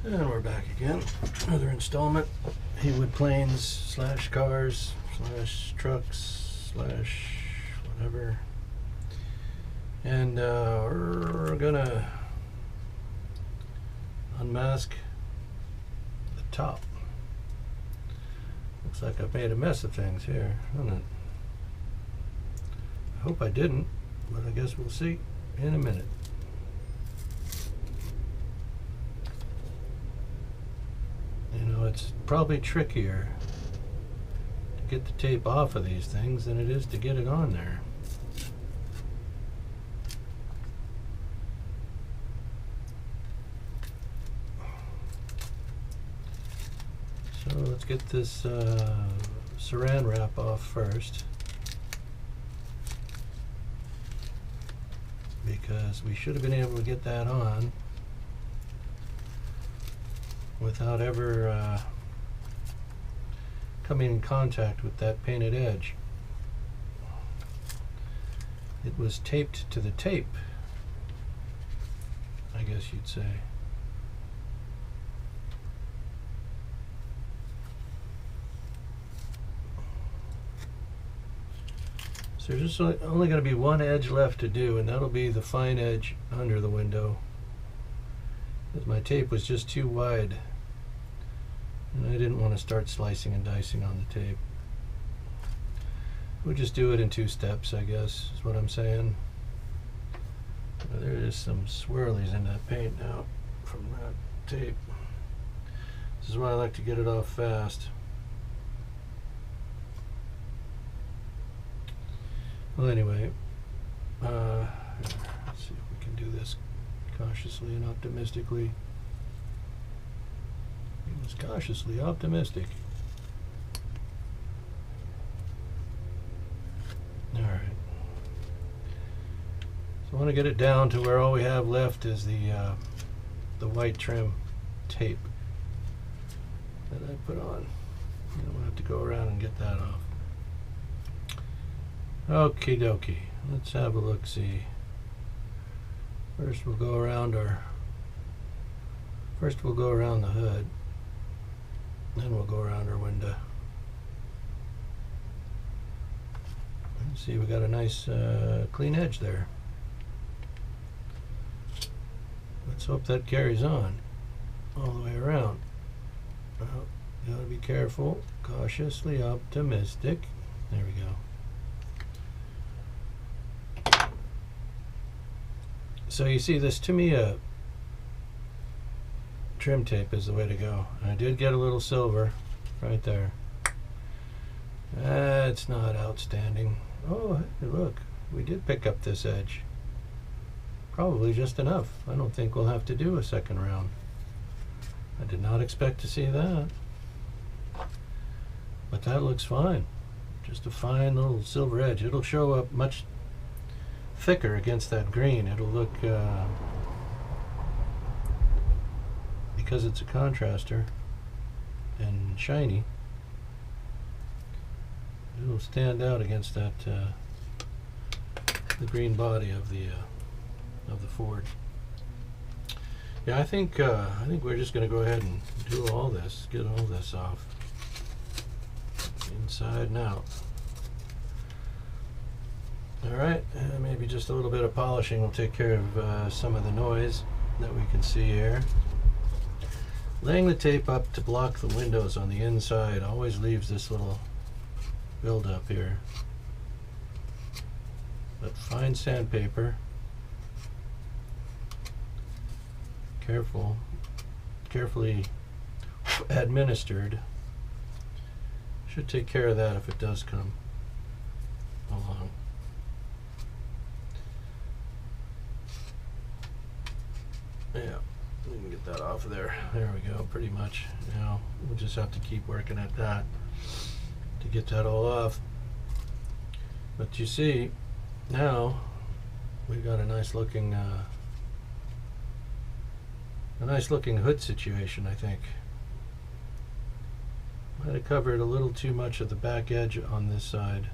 And we're back again. Another installment. Haywood Planes slash cars slash trucks slash whatever. And we're gonna unmask the top. Looks like I've made a mess of things here, doesn't it? I hope I didn't, but I guess we'll see in a minute. You know, it's probably trickier to get the tape off of these things than it is to get it on there. So let's get this saran wrap off first, because we should have been able to get that on without ever coming in contact with that painted edge. It was taped to the tape, I guess you'd say. So there's just only going to be one edge left to do, and that'll be the fine edge under the window, because my tape was just too wide and I didn't want to start slicing and dicing on the tape. We'll just do it in 2 steps, I guess, is what I'm saying. There is some swirlies in that paint now from that tape. This is why I like to get it off fast. Well, anyway, let's see if we can do this cautiously and optimistically. It was cautiously optimistic. Alright. So I want to get it down to where all we have left is the white trim tape that I put on. And we'll have to go around and get that off. Okie dokie. Let's have a look-see. First we'll go around the hood. Then we'll go around our window. Let's see, we got a nice clean edge there. Let's hope that carries on all the way around. Well, you gotta be careful. Cautiously optimistic. There we go. So you see, this to me, trim tape is the way to go. I did get a little silver right there. That's not outstanding. Oh, hey, look, we did pick up this edge. Probably just enough. I don't think we'll have to do a second round. I did not expect to see that. But that looks fine. Just a fine little silver edge. It'll show up much thicker against that green. It'll look, because it's a contraster and shiny, it'll stand out against that the green body of the Ford. Yeah, I think we're just going to go ahead and do all this, get all this off, inside and out. Alright, maybe just a little bit of polishing will take care of some of the noise that we can see here. Laying the tape up to block the windows on the inside always leaves this little build-up here. But fine sandpaper, carefully administered, should take care of that if it does come along. Yeah, we can get that off of there. There we go, pretty much. Now we'll just have to keep working at that to get that all off. But you see, now we've got a nice looking hood situation, I think. Might have covered a little too much of the back edge on this side,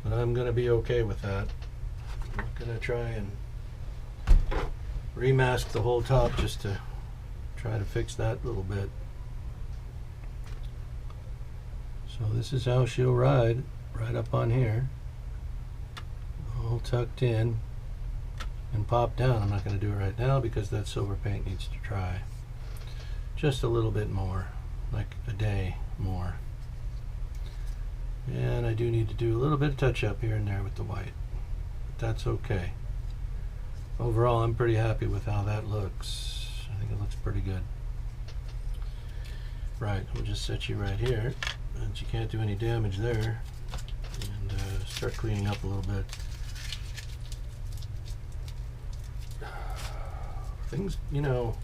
but I'm going to be okay with that. I'm going to try and remask the whole top just to try to fix that a little bit. So this is how she'll ride, right up on here, all tucked in and pop down. I'm not going to do it right now because that silver paint needs to dry just a little bit more, like a day more. And I do need to do a little bit of touch up here and there with the white, but that's okay. Overall, I'm pretty happy with how that looks. I think it looks pretty good. Right, we'll just set you right here, and you can't do any damage there, and start cleaning up a little bit. Things, you know,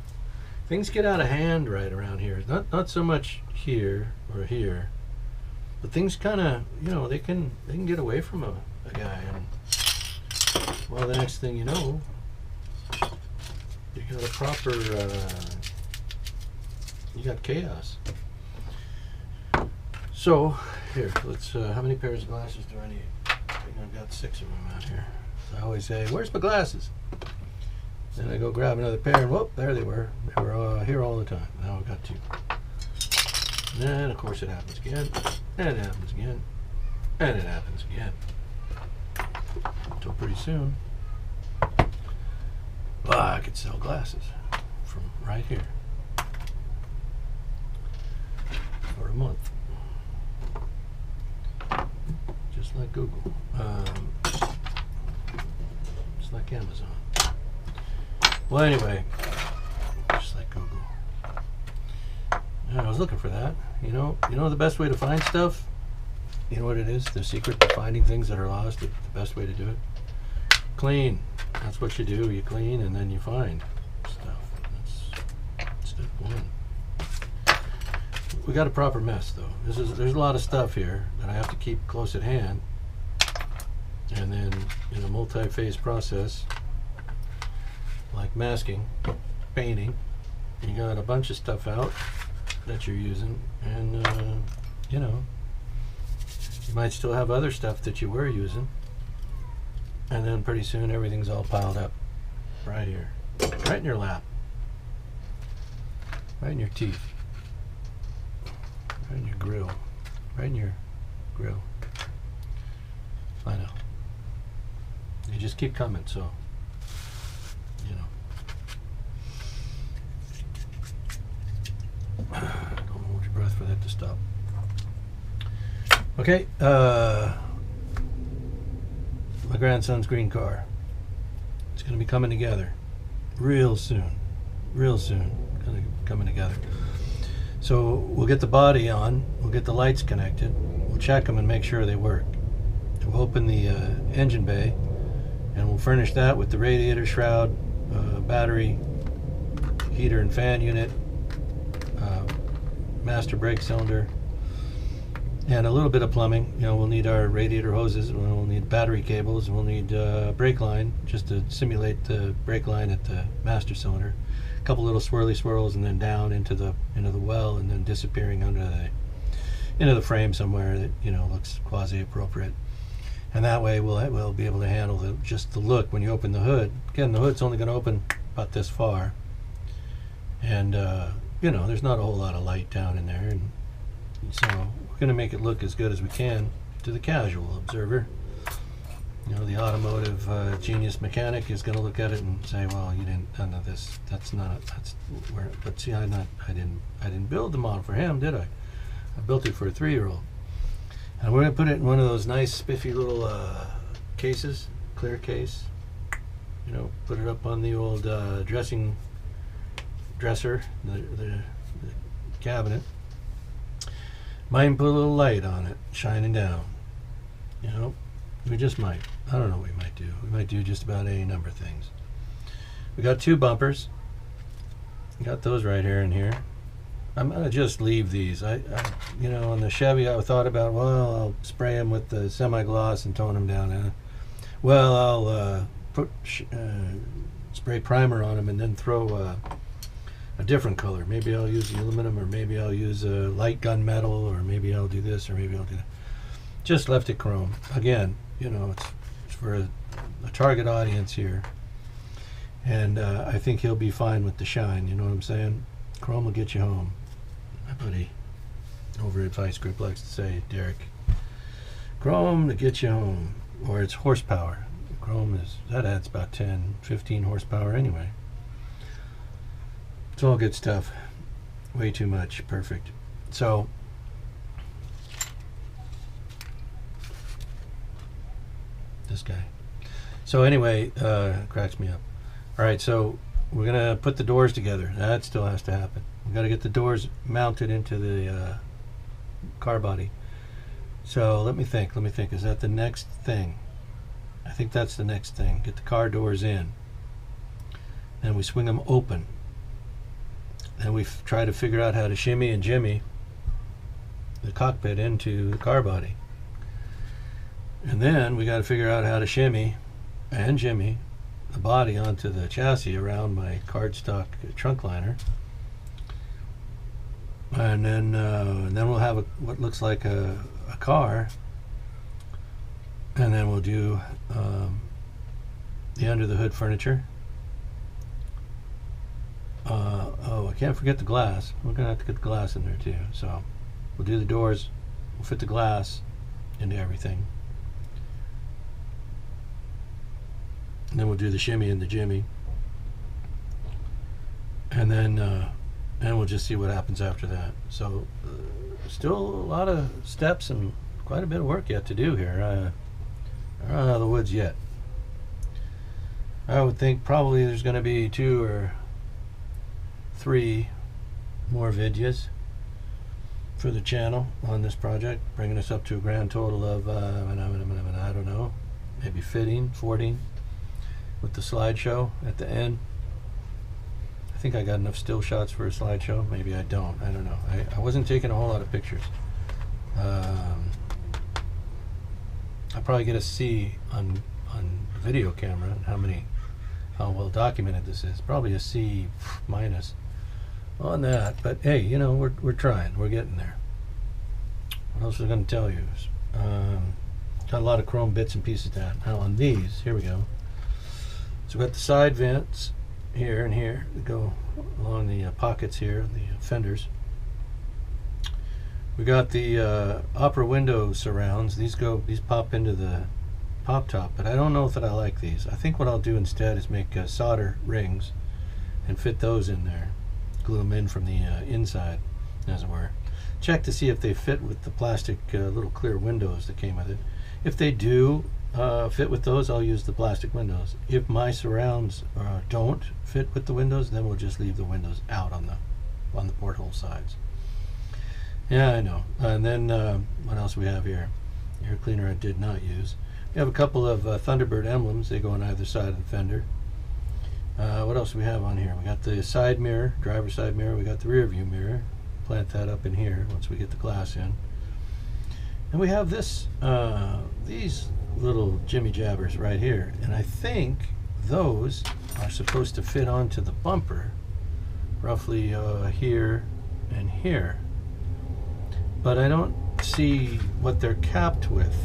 things get out of hand right around here. Not so much here or here, but things kind of, you know, they can get away from a guy, and well, the next thing you know, you got a proper, you got chaos. So here, let's. How many pairs of glasses do I need? I think I've got 6 of them out here. So I always say, "Where's my glasses?" Then I go grab another pair, and whoop, there they were. They were here all the time. Now I've got 2. And then, of course, it happens again, and it happens again, and it happens again. Until pretty soon, well, I could sell glasses from right here for a month, just like Google, just like Amazon. Well, anyway, just like Google. I was looking for that. You know the best way to find stuff? You know what it is? The secret to finding things that are lost, the best way to do it? Clean. That's what you do. You clean and then you find stuff. That's step 1. We got a proper mess though. There's a lot of stuff here that I have to keep close at hand. And then in a multi-phase process, like masking, painting, you got a bunch of stuff out that you're using, and you know, you might still have other stuff that you were using, and then pretty soon everything's all piled up right here, right in your lap, right in your teeth, right in your grill, right in your grill. I know. You just keep coming, so you know. Don't hold your breath for that to stop. Okay, my grandson's green car. It's going to be coming together real soon. Real soon. Coming together. So we'll get the body on. We'll get the lights connected. We'll check them and make sure they work. We'll open the engine bay, and we'll furnish that with the radiator shroud, battery, heater and fan unit, master brake cylinder, and a little bit of plumbing. You know, we'll need our radiator hoses, we'll need battery cables, we'll need brake line just to simulate the brake line at the master cylinder. A couple little swirly swirls, and then down into the well, and then disappearing into the frame somewhere that, you know, looks quasi appropriate. And that way we'll be able to handle just the look when you open the hood. Again, the hood's only going to open about this far, and you know, there's not a whole lot of light down in there, and so we're going to make it look as good as we can to the casual observer. You know, the automotive genius mechanic is going to look at it and say, "Well, you didn't none of this. That's where." But see, I didn't build the model for him, did I? I built it for a 3-year-old. And we're going to put it in one of those nice spiffy little cases, clear case. You know, put it up on the old dresser, the cabinet. Might put a little light on it, shining down. You know, we just might. I don't know what we might do. We might do just about any number of things. We got 2 bumpers. We got those right here and here. I'm gonna just leave these. You know, on the Chevy, I thought about, well, I'll spray them with the semi-gloss and tone them down. Well, I'll put spray primer on them and then throw a different color. Maybe I'll use the aluminum, or maybe I'll use a light gunmetal, or maybe I'll do this, or maybe I'll do that. Just left it chrome. Again, you know, it's for a target audience here, and I think he'll be fine with the shine. You know what I'm saying? Chrome will get you home. My buddy over at Vice Grip likes to say, Derek, chrome to get you home. Or it's horsepower. Chrome that adds about 10, 15 horsepower anyway. It's all good stuff. Way too much. Perfect. So, this guy. So anyway, cracks me up. All right, so we're gonna put the doors together. That still has to happen. We got to get the doors mounted into the car body. So let me think. Is that the next thing? I think that's the next thing. Get the car doors in. Then we swing them open. Then we try to figure out how to shimmy and jimmy the cockpit into the car body. And then we got to figure out how to shimmy and jimmy the body onto the chassis around my cardstock trunk liner. And then we'll have what looks like a car. And then we'll do the under the hood furniture. I can't forget the glass. We're gonna have to get the glass in there too. So we'll do the doors. We'll fit the glass into everything. And then we'll do the shimmy and the jimmy. And then we'll just see what happens after that. So still a lot of steps and quite a bit of work yet to do here. I'm not out of the woods yet. I would think probably there's going to be 2 or 3 more videos for the channel on this project, bringing us up to a grand total of I don't know, maybe 14 with the slideshow at the end. I think I got enough still shots for a slideshow. Maybe I don't. I don't know. I wasn't taking a whole lot of pictures. I'll probably get a C on video camera how well documented this is. Probably a C minus on that. But hey, you know, we're trying. We're getting there. What else was I going to tell you? Got a lot of chrome bits and pieces to that. Now on these, here we go. So we've got the side vents here and here that go along the pockets here, the fenders. We got the opera window surrounds. These pop into the pop top, but I don't know that I like these. I think what I'll do instead is make solder rings and fit those in there, glue them in from the inside, as it were. Check to see if they fit with the plastic little clear windows that came with it. If they do fit with those, I'll use the plastic windows. If my surrounds don't fit with the windows, then we'll just leave the windows out on the porthole sides. Yeah, I know. And then what else we have here? Air cleaner I did not use. We have a couple of Thunderbird emblems. They go on either side of the fender. What else do we have on here? We got the side mirror, driver's side mirror. We got the rear view mirror. Plant that up in here once we get the glass in. And we have these little jimmy jabbers right here. And I think those are supposed to fit onto the bumper, roughly here and here. But I don't see what they're capped with.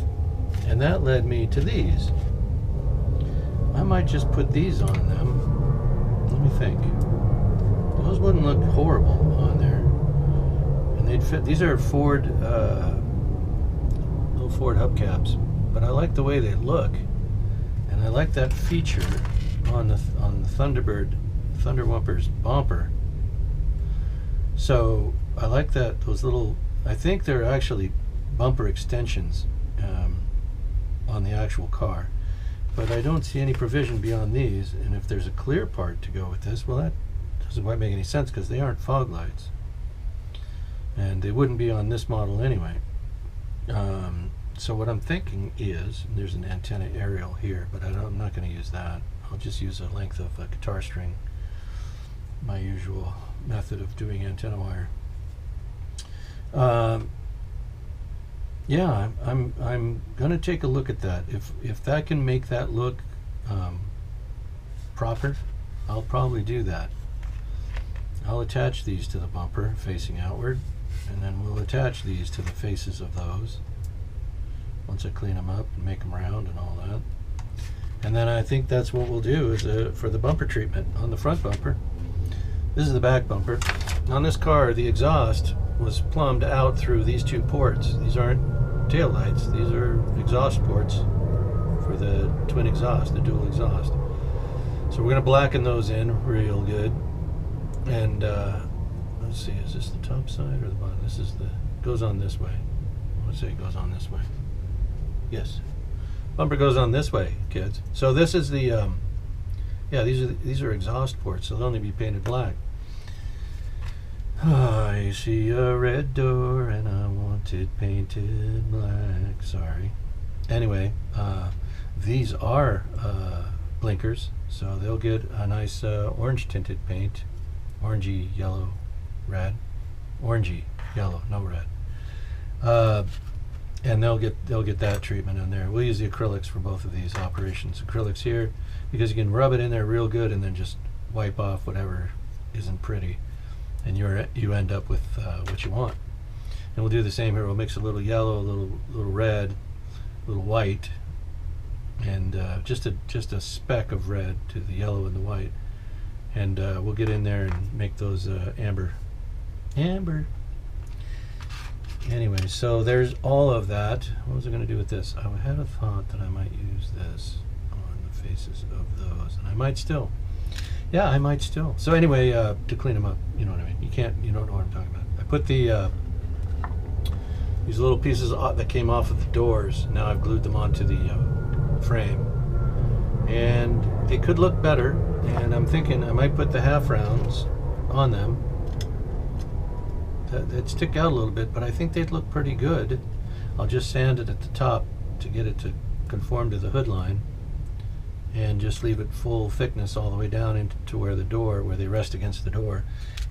And that led me to these. I might just put these on them. Let me think. Those wouldn't look horrible on there. And they'd fit. These are Ford, little Ford hubcaps. But I like the way they look. And I like that feature on the Thunderbird, Thunderwumper's bumper. So I like that, those little, I think they're actually bumper extensions on the actual car, but I don't see any provision beyond these. And if there's a clear part to go with this, well, that doesn't quite make any sense because they aren't fog lights, and they wouldn't be on this model anyway. So what I'm thinking is, there's an antenna aerial here, but I'm not going to use that. I'll just use a length of a guitar string, my usual method of doing antenna wire. Yeah, I'm gonna take a look at that. If that can make that look proper, I'll probably do that. I'll attach these to the bumper facing outward, and then we'll attach these to the faces of those once I clean them up and make them round and all that. And then I think that's what we'll do is for the bumper treatment on the front bumper. This is the back bumper. on this car, the exhaust was plumbed out through these two ports. These aren't tail lights. These are exhaust ports for the twin exhaust, the dual exhaust. So we're going to blacken those in real good. And let's see, is this the top side or the bottom? This is the, goes on this way. Let's say it goes on this way. Yes. Bumper goes on this way, kids. So this is the, yeah, these are exhaust ports, so they'll only be painted black. I see a red door and I want it painted black. Sorry. Anyway, these are blinkers, so they'll get a nice orange tinted paint. Orangey, yellow, red. Orangey, yellow, no red. And they'll get that treatment in there. We'll use the acrylics for both of these operations. Acrylics here, because you can rub it in there real good and then just wipe off whatever isn't pretty. And you end up with what you want. And we'll do the same here. We'll mix a little yellow, a little red, a little white, and just a speck of red to the yellow and the white. And we'll get in there and make those amber. Anyway, so there's all of that. What was I going to do with this? I had a thought that I might use this on the faces of those, and I might still. Yeah, I might still. So anyway, to clean them up, you know what I mean. You don't know what I'm talking about. I put the these little pieces that came off of the doors. Now I've glued them onto the frame, and they could look better. And I'm thinking I might put the half rounds on them. They'd stick out a little bit, but I think they'd look pretty good. I'll just sand it at the top to get it to conform to the hood line, and just leave it full thickness all the way down into where they rest against the door.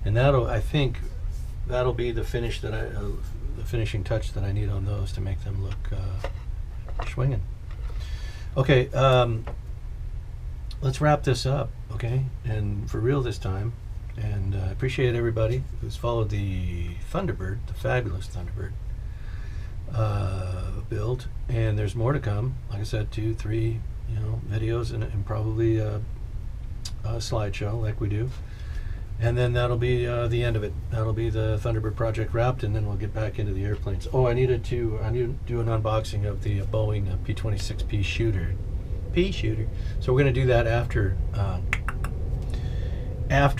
And I think that'll be the finish that the finishing touch that I need on those to make them look swinging. Okay, let's wrap this up, okay? And for real this time. And I appreciate everybody who's followed the Thunderbird, the fabulous Thunderbird build. And there's more to come. Like I said, 2, 3, videos and probably a slideshow like we do. And then that'll be the end of it. That'll be the Thunderbird project wrapped, and then we'll get back into the airplanes. Oh, I need to do an unboxing of the Boeing P-26P shooter. So we're going to do that after